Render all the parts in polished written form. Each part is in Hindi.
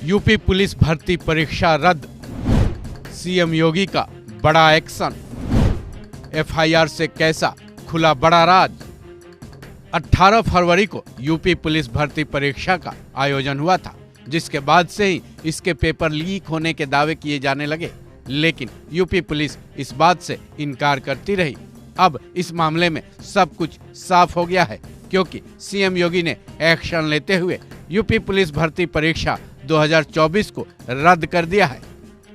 यूपी पुलिस भर्ती परीक्षा रद्द, सीएम योगी का बड़ा एक्शन। एफआईआर से कैसा खुला बड़ा राज। 18 फरवरी को यूपी पुलिस भर्ती परीक्षा का आयोजन हुआ था, जिसके बाद से ही इसके पेपर लीक होने के दावे किए जाने लगे, लेकिन यूपी पुलिस इस बात से इनकार करती रही। अब इस मामले में सब कुछ साफ हो गया है, क्योंकि सीएम योगी ने एक्शन लेते हुए यूपी पुलिस भर्ती परीक्षा 2024 को रद्द कर दिया है।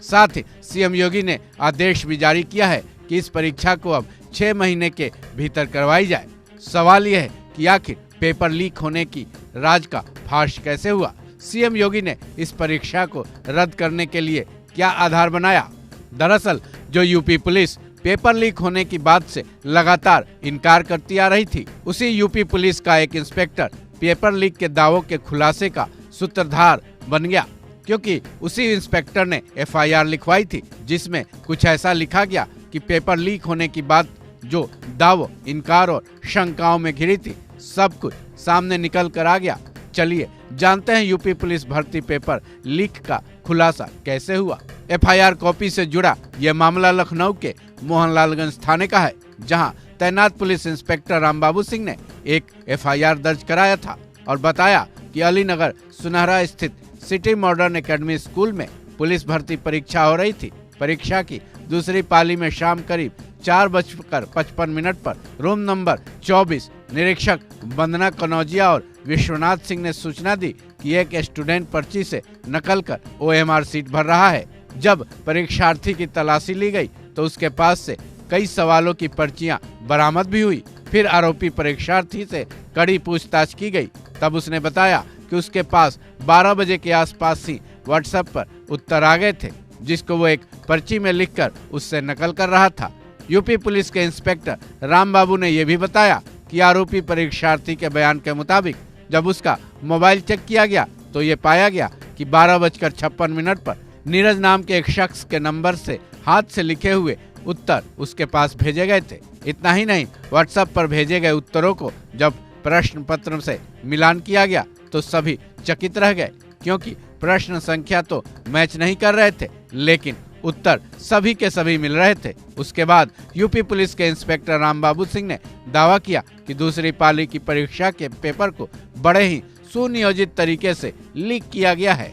साथ ही सीएम योगी ने आदेश भी जारी किया है कि इस परीक्षा को अब 6 महीने के भीतर करवाई जाए। सवाल यह है कि आखिर पेपर लीक होने की राज का फाश कैसे हुआ। सीएम योगी ने इस परीक्षा को रद्द करने के लिए क्या आधार बनाया। दरअसल जो यूपी पुलिस पेपर लीक होने की बात से लगातार इनकार करती आ रही थी, उसी यूपी पुलिस का एक इंस्पेक्टर पेपर लीक के दावों के खुलासे का सूत्रधार बन गया, क्योंकि उसी इंस्पेक्टर ने एफआईआर लिखवाई थी, जिसमें कुछ ऐसा लिखा गया कि पेपर लीक होने की बात जो दावों, इनकार और शंकाओं में घिरी थी, सब कुछ सामने निकल कर आ गया। चलिए जानते हैं यूपी पुलिस भर्ती पेपर लीक का खुलासा कैसे हुआ। एफआईआर कॉपी से जुड़ा यह मामला लखनऊ के मोहनलालगंज थाने का है, जहां तैनात पुलिस इंस्पेक्टर रामबाबू सिंह ने एक एफआईआर दर्ज कराया था और बताया कि अलीनगर सुनहरा स्थित सिटी मॉडर्न एकेडमी स्कूल में पुलिस भर्ती परीक्षा हो रही थी। परीक्षा की दूसरी पाली में शाम करीब 4:55 पर रूम नंबर 24 निरीक्षक वंदना कनौजिया और विश्वनाथ सिंह ने सूचना दी कि एक स्टूडेंट पर्ची से नकल कर ओएमआर सीट भर रहा है। जब परीक्षार्थी की तलाशी ली गई तो उसके पास से कई सवालों की पर्चियां बरामद भी हुई। फिर आरोपी परीक्षार्थी से कड़ी पूछताछ की गई, तब उसने बताया कि उसके पास 12 बजे के आसपास ही व्हाट्सएप पर उत्तर आ गए थे, जिसको वो एक पर्ची में लिखकर उससे नकल कर रहा था। यूपी पुलिस के इंस्पेक्टर रामबाबू ने यह भी बताया कि आरोपी परीक्षार्थी के बयान के मुताबिक जब उसका मोबाइल चेक किया गया तो ये पाया गया कि 12:56 पर नीरज नाम के एक शख्स के नंबर से हाथ से लिखे हुए उत्तर उसके पास भेजे गए थे। इतना ही नहीं, व्हाट्सएप पर भेजे गए उत्तरों को जब प्रश्न पत्र से मिलान किया गया तो सभी चकित रह गए, क्योंकि प्रश्न संख्या तो मैच नहीं कर रहे थे, लेकिन उत्तर सभी के सभी मिल रहे थे। उसके बाद यूपी पुलिस के इंस्पेक्टर रामबाबू सिंह ने दावा किया कि दूसरी पाली की परीक्षा के पेपर को बड़े ही सुनियोजित तरीके से लीक किया गया है।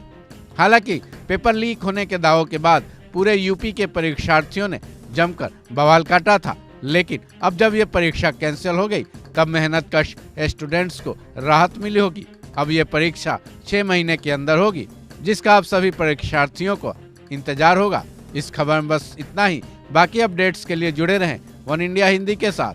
हालांकि पेपर लीक होने के दावों के बाद पूरे यूपी के परीक्षार्थियों ने जमकर बवाल काटा था, लेकिन अब जब ये परीक्षा कैंसिल हो गई तब मेहनतकश स्टूडेंट्स को राहत मिली होगी। अब ये परीक्षा 6 महीने के अंदर होगी, जिसका अब सभी परीक्षार्थियों को इंतजार होगा। इस खबर में बस इतना ही। बाकी अपडेट्स के लिए जुड़े रहें वन इंडिया हिंदी के साथ।